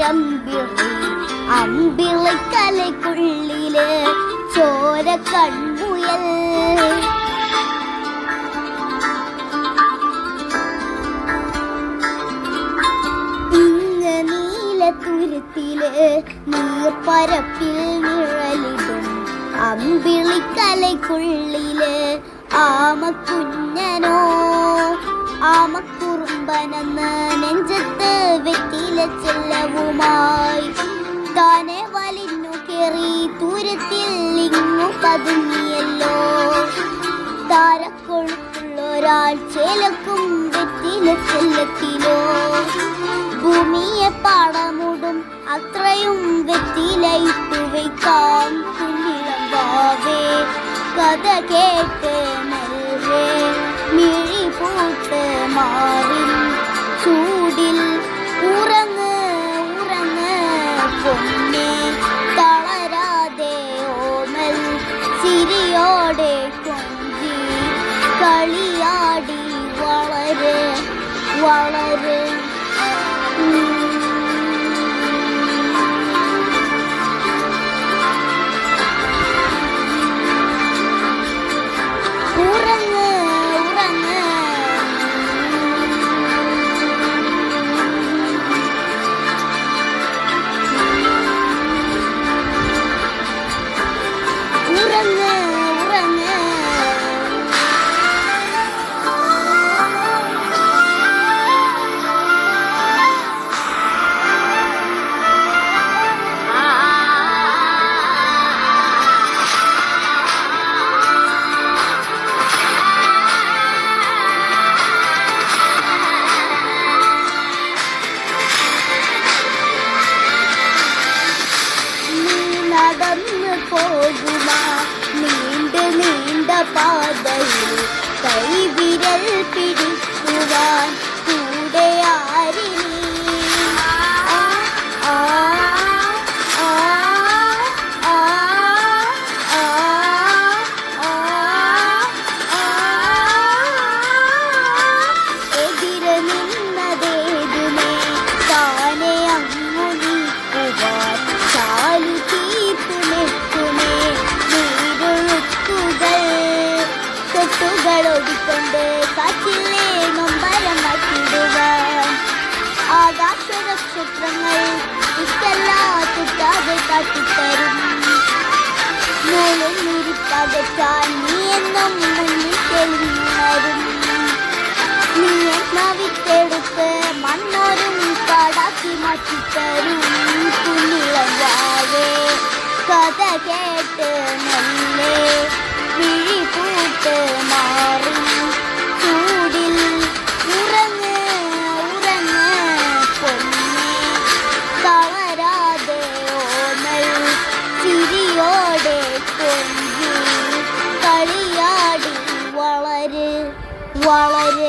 അമ്പിളിക്കലയ്ക്കുള്ളില് ചോര കൺമുയൽ ഇങ്ങ് നീലത്തുരുത്തില് നീർപ്പരപ്പിൽ നിഴലിടും അമ്പിളിക്കലയ്ക്കുള്ളില് ആമക്കുഞ്ഞനോ ആമക്കുറുമ്പനെന്ന് നെഞ്ചത്ത് വെറ്റില ചെല്ലവുമായി താനെ വലിഞ്ഞു കേറി തുരുത്തിൽ ഇങ്ങു പതുങ്ങിയല്ലോ. താരക്കൊഴുത്തുള്ളൊരാൾ ചേലക്കും വെറ്റില ചെല്ലത്തിലോ. ഭൂമിയെ പാടമുടും അത്രയും വെറ്റില ഇട്ടു വയ്ക്കാം കുഞ്ഞിളം വാവേ. കഥ കേട്ട് മെല്ലെ മിഴി പൂട്ട് മാറിൽ ചൂടിൽ ഉറങ്ങ് ഉറങ്ങ് പൊന്നെ. തളരാതെ ഓമൽ ചിരിയോടെ കൊഞ്ചി കളിയാടി വളര് വളര്. ഉറങ്ങ് ഉറങ്ങ് ഉറങ്ങ് ഉറങ്ങ്. നടന്നു പോകുമാ നീണ്ട നീണ്ട പാതയിൽ കൈവിരൽ പിടിക്കുവാൻ കൂടെ ആരിനി. ആ ആ ആ ആ എതിര് നിന്നതേതുമേ താനെ അങ്ങു നീക്കുവാൻ ചാലു തീർത്തുമെത്തുമേ നീരൊഴുക്കുകൾ തൊട്ടുകൾ ഓടിക്കൊണ്ട് കാറ്റിലെ നൊമ്പരം മാറ്റിടുവാൻ. ആകാശ നക്ഷത്രങ്ങൾ ഇഷ്ടല്ലാ തുട്ടാതെ കാട്ടിത്തരും. നൂലൊന്നിരിപ്പകറ്റാൻ നീ എന്നും മുന്നിൽ തെളിഞ്ഞുണരും. നീ എന്ന വിത്തെടുത്ത് മണ്ണോരും കാടാക്കി മാറ്റിത്തരും കുഞ്ഞിളം വാവേ. കഥ കേട്ട് മെല്ലെ വിഴി പൂട്ട് മാറും ചൂടിൽ ഉറങ്ങ് ഉറങ്ങ് പൊന്നെ. തളരാതെ ഓമൽ ചിരിയോടെ കൊഞ്ചി കളിയാടി വളര് വളര്.